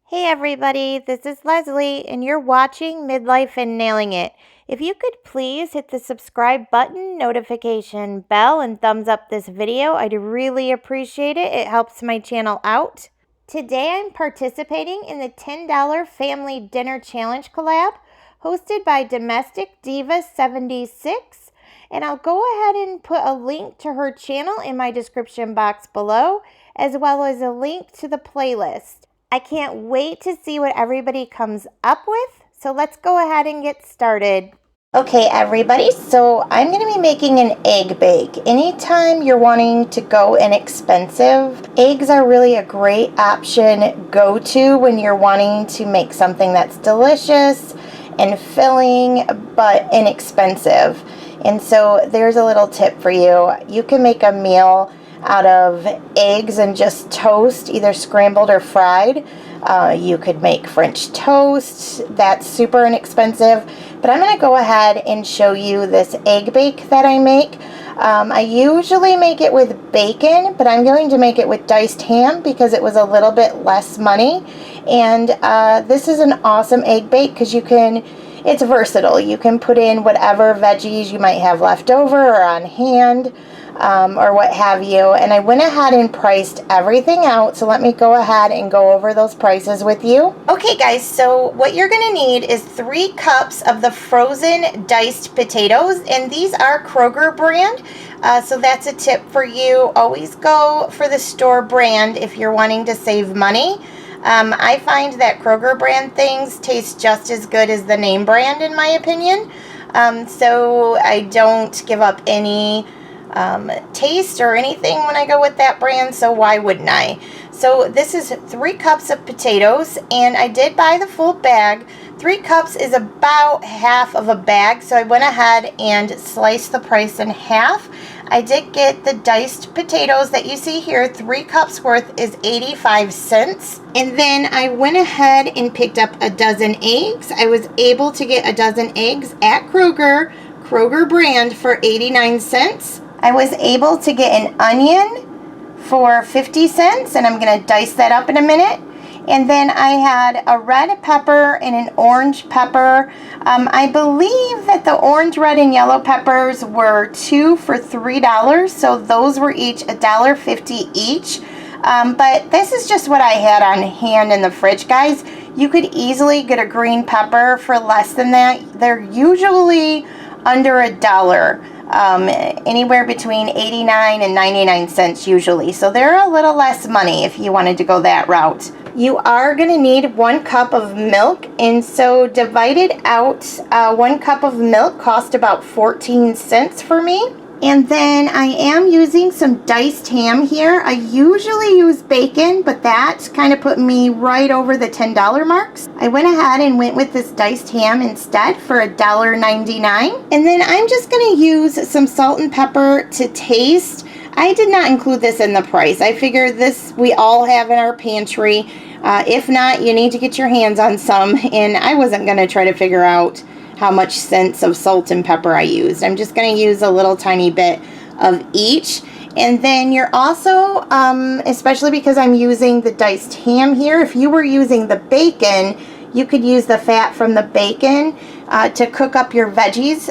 Hey everybody, this is Leslie and you're watching Midlife and Nailing It. If you could please hit the subscribe button, notification bell, and thumbs up this video, I'd really appreciate it. It helps my channel out. Today I'm participating in the $10 Family Dinner Challenge collab hosted by Domestic Diva 76. And I'll go ahead and put a link to her channel in my description box below, as well as a link to the playlist. I can't wait to see what everybody comes up with, so let's go ahead and get started. Okay, everybody, so I'm going to be making an egg bake. Anytime you're wanting to go inexpensive, eggs are really a great option go-to when you're wanting to make something that's delicious and filling but inexpensive. And so there's a little tip for you. You can make a meal out of eggs and just toast, either scrambled or fried. You could make French toast. That's super inexpensive. But I'm going to go ahead and show you this egg bake that I make. I usually make it with bacon, but I'm going to make it with diced ham because it was a little bit less money. And this is an awesome egg bake because it's versatile. You can put in whatever veggies you might have left over or on hand. Or what have you, and I went ahead and priced everything out, so let me go ahead and go over those prices with you. Okay guys, so what you're going to need is 3 cups of the frozen diced potatoes, and these are Kroger brand, so that's a tip for you. Always go for the store brand if you're wanting to save money. I find that Kroger brand things taste just as good as the name brand in my opinion, so I don't give up any taste or anything when I go with that brand, so why wouldn't I? So this is 3 cups of potatoes, and I did buy the full bag. 3 cups is about half of a bag, so I went ahead and sliced the price in half. I did get the diced potatoes that you see here. 3 cups worth is 85 cents. And then I went ahead and picked up a dozen eggs. I was able to get a dozen eggs at Kroger brand for 89 cents. I was able to get an onion for 50 cents, and I'm going to dice that up in a minute. And then I had a red pepper and an orange pepper. I believe that the orange, red, and yellow peppers were 2 for $3, so those were each $1.50 each. But this is just what I had on hand in the fridge, guys. You could easily get a green pepper for less than that. They're usually under $1. Anywhere between 89 and 99 cents usually, so they're a little less money if you wanted to go that route. You are going to need 1 cup of milk, and so divided out, 1 cup of milk cost about 14 cents for me. And then I am using some diced ham here. I usually use bacon, but that kind of put me right over the $10 marks. I went ahead and went with this diced ham instead for $1.99. And then I'm just going to use some salt and pepper to taste. I did not include this in the price. I figured this we all have in our pantry. If not, you need to get your hands on some, and I wasn't going to try to figure out how much cents of salt and pepper I used. I'm just going to use a little tiny bit of each. And then you're also, especially because I'm using the diced ham here, if you were using the bacon, you could use the fat from the bacon to cook up your veggies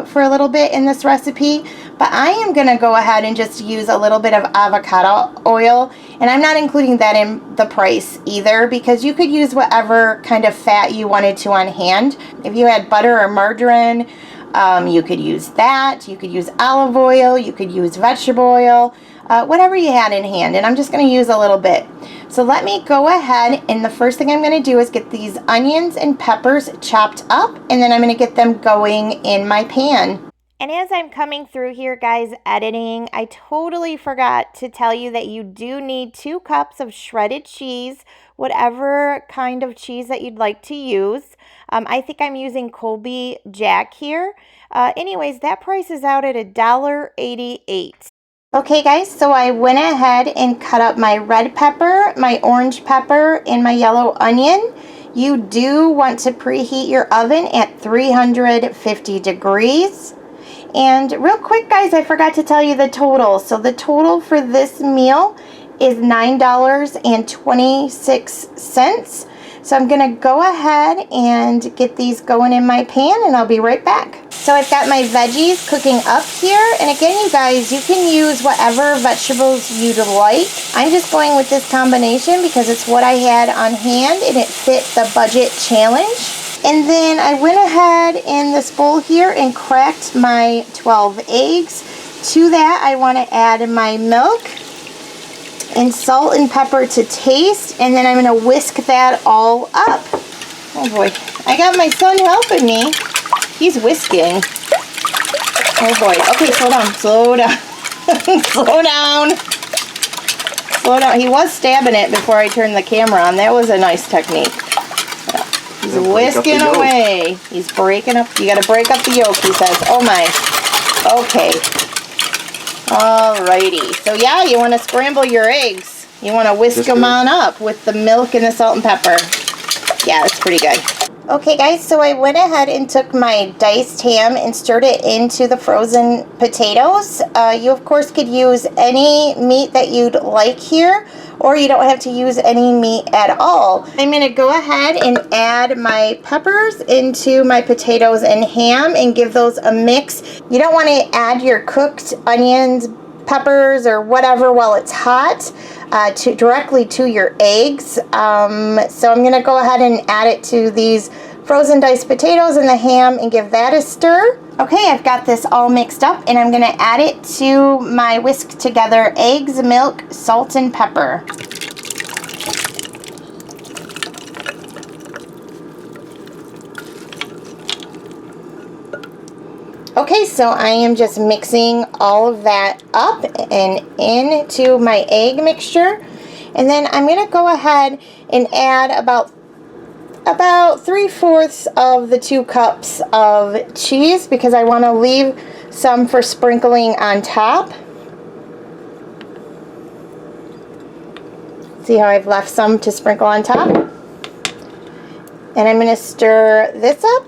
for a little bit in this recipe. But I am going to go ahead and just use a little bit of avocado oil. And I'm not including that in the price either, because you could use whatever kind of fat you wanted to on hand. If you had butter or margarine, you could use that. You could use olive oil. You could use vegetable oil. Whatever you had in hand. And I'm just going to use a little bit. So let me go ahead, and the first thing I'm going to do is get these onions and peppers chopped up, and then I'm going to get them going in my pan. And as I'm coming through here, guys, editing, I totally forgot to tell you that you do need 2 cups of shredded cheese, whatever kind of cheese that you'd like to use. I think I'm using Colby Jack here. Anyways, that price is out at $1.88. Okay guys, so I went ahead and cut up my red pepper, my orange pepper, and my yellow onion. You do want to preheat your oven at 350 degrees. And real quick guys, I forgot to tell you the total. So the total for this meal is $9.26. So I'm gonna go ahead and get these going in my pan, and I'll be right back. So I've got my veggies cooking up here, and again, you guys, you can use whatever vegetables you'd like. I'm just going with this combination because it's what I had on hand and it fit the budget challenge. And then I went ahead in this bowl here and cracked my 12 eggs. To that, I want to add my milk and salt and pepper to taste, and then I'm going to whisk that all up. Oh boy, I got my son helping me. He's whisking. Oh boy. Okay, slow down. Slow down. Slow down. Slow down. He was stabbing it before I turned the camera on. That was a nice technique. He's whisking away. He's breaking up. You got to break up the yolk, he says. Oh my. Okay. Alrighty. So yeah, you want to scramble your eggs. You want to whisk them on up with the milk and the salt and pepper. Yeah, that's pretty good. Okay guys, so I went ahead and took my diced ham and stirred it into the frozen potatoes. You of course could use any meat that you'd like here, or you don't have to use any meat at all. I'm going to go ahead and add my peppers into my potatoes and ham and give those a mix. You don't want to add your cooked onions, peppers, or whatever while it's hot directly to your eggs. So I'm going to go ahead and add it to these frozen diced potatoes and the ham and give that a stir. Okay, I've got this all mixed up, and I'm going to add it to my whisked together eggs, milk, salt, and pepper. Okay, so I am just mixing all of that up and into my egg mixture. And then I'm going to go ahead and add about 3/4 of the 2 cups of cheese, because I want to leave some for sprinkling on top. See how I've left some to sprinkle on top? And I'm going to stir this up.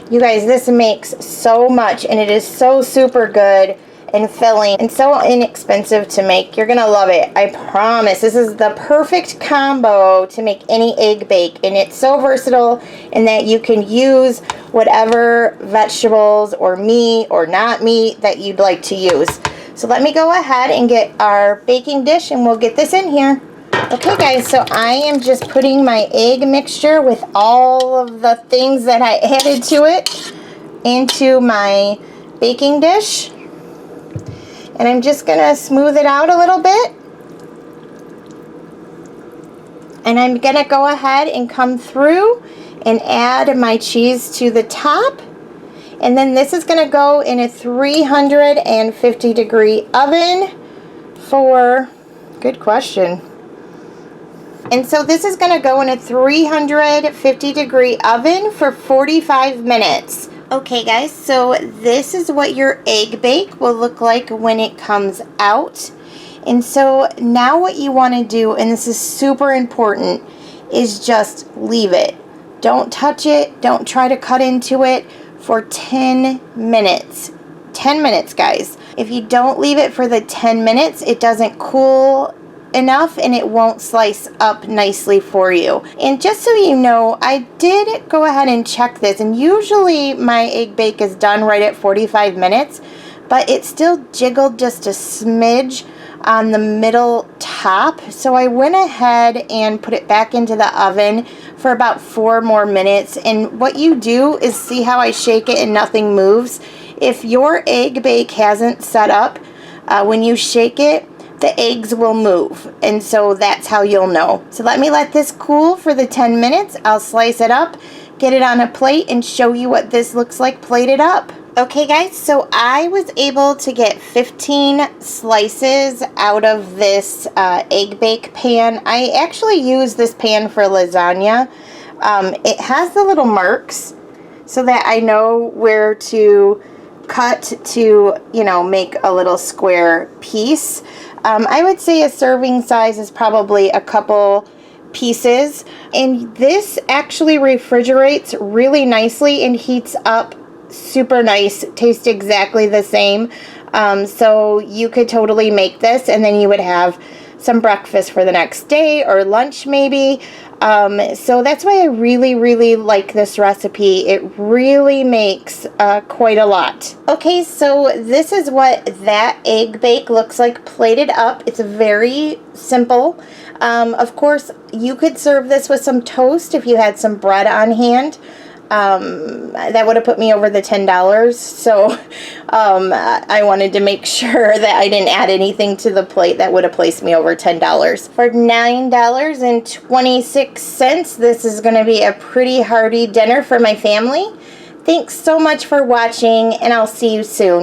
You guys, this makes so much, and it is so super good and filling and so inexpensive to make. You're gonna love it, I promise. This is the perfect combo to make any egg bake, and it's so versatile in that you can use whatever vegetables or meat or not meat that you'd like to use. So let me go ahead and get our baking dish, and we'll get this in here. Okay guys, so I am just putting my egg mixture with all of the things that I added to it into my baking dish. And I'm just going to smooth it out a little bit. And I'm going to go ahead and come through and add my cheese to the top. And then this is going to go in a 350-degree oven for, good question. And so this is going to go in a 350-degree oven for 45 minutes. Okay guys, so this is what your egg bake will look like when it comes out. And so now what you want to do, and this is super important, is just leave it. Don't touch it. Don't try to cut into it for 10 minutes. 10 minutes, guys. If you don't leave it for the 10 minutes, it doesn't cool enough and it won't slice up nicely for you. And just so you know, I did go ahead and check this, and usually my egg bake is done right at 45 minutes, but it still jiggled just a smidge on the middle top. So I went ahead and put it back into the oven for about 4 more minutes. And what you do is, see how I shake it and nothing moves? If your egg bake hasn't set up, when you shake it, the eggs will move, and so that's how you'll know. So let me let this cool for the 10 minutes. I'll slice it up, get it on a plate, and show you what this looks like plated up. Okay guys, so I was able to get 15 slices out of this egg bake pan. I actually use this pan for lasagna. It has the little marks so that I know where to cut to, you know, make a little square piece. I would say a serving size is probably a couple pieces, and this actually refrigerates really nicely and heats up super nice. Tastes exactly the same. So you could totally make this, and then you would have some breakfast for the next day or lunch maybe. So that's why I really, really like this recipe. It really makes quite a lot. Okay, so this is what that egg bake looks like plated up. It's very simple. Of course, you could serve this with some toast if you had some bread on hand. That would have put me over the $10. So I wanted to make sure that I didn't add anything to the plate that would have placed me over $10. For $9.26, this is going to be a pretty hearty dinner for my family. Thanks so much for watching, and I'll see you soon.